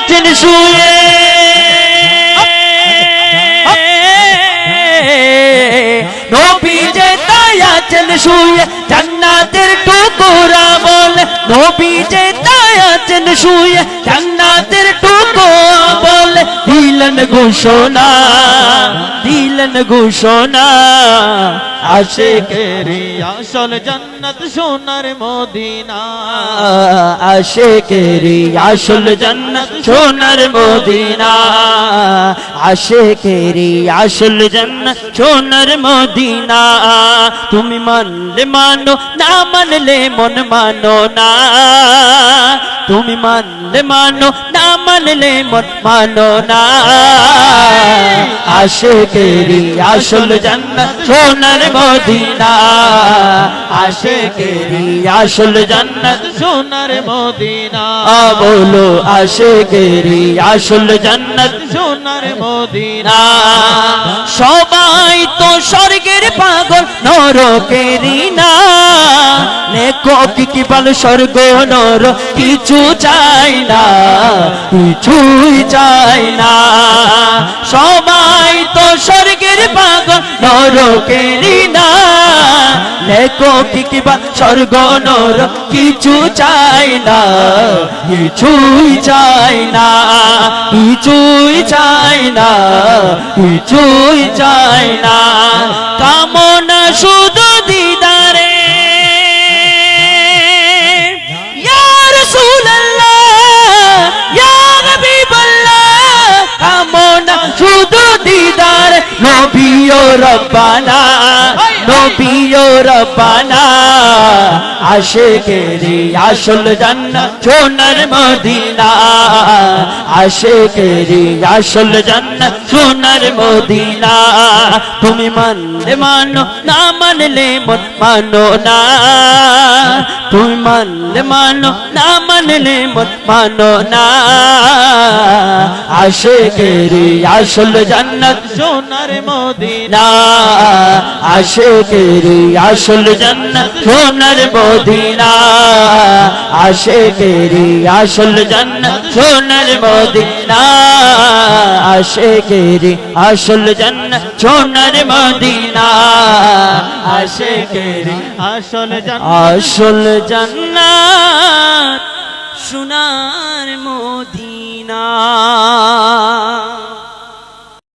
আছেন শুয়ে নবী যে তাই আছেন শুয়ে জান্নাতের টুকরা বলে নবী যে তাই আছেন শুয়ে জান্নাতের টুকরা বলে দিলেন ঘোষণা আশিকেরি আসল জান্নাত সোনার মদিনা আশিকেরি আসল জান্নাত সোনার মদিনা আশিকেরি আসল জান্নাত সোনার মদিনা তুমি মানলে মানো না মানলে মন মানো না তুমি মানলে মানো না মানলে মন মানো না আশিকেরি আসল জান্নাত সোনার মদিনা আশিকেরি আসল জান্নাত সোনার মদিনা বলো আশিকেরি আসল জান্নাত সোনার মদিনা সবাই তো স্বর্গের পাগল নরকেরই না লেখক কি বল স্বর্গ নর কিছু চাই না কিছুই চাই না সবাই তো স্বর্গের পাগল নরকেরই না লেখক কি বল স্বর্গ নর কিছু চাই না কিছুই চাই না কিছুই চাই না কিছুই চাই না কামনা শুধু দিদারে ইয়া রাসূলুল্লাহ ইয়া হাবিবাল্লাহ কামনা শুধু দিদারে নবী ও রব্বানা নবী ও রব্বানা আশিকেরি আসল জান্নাত সোনার মদিনা আশিকেরি আসল জান্নাত সোনার মদিনা তুমি মানলে মানো না মানলে মন মানো না তুমি মানলে মানো না মানলে মন মানো না আশিকেরি আসল জান্নাত সোনার মদিনা আশিকেরি আসল জান্নাত সোনার মদিনা আশিকেরি আসল জান্নাত সোনার মদিনা আশিকেরি আসল জান্নাত সোনার মদিনা আশিকেরি আসল জান্নাত সোনার মদিনা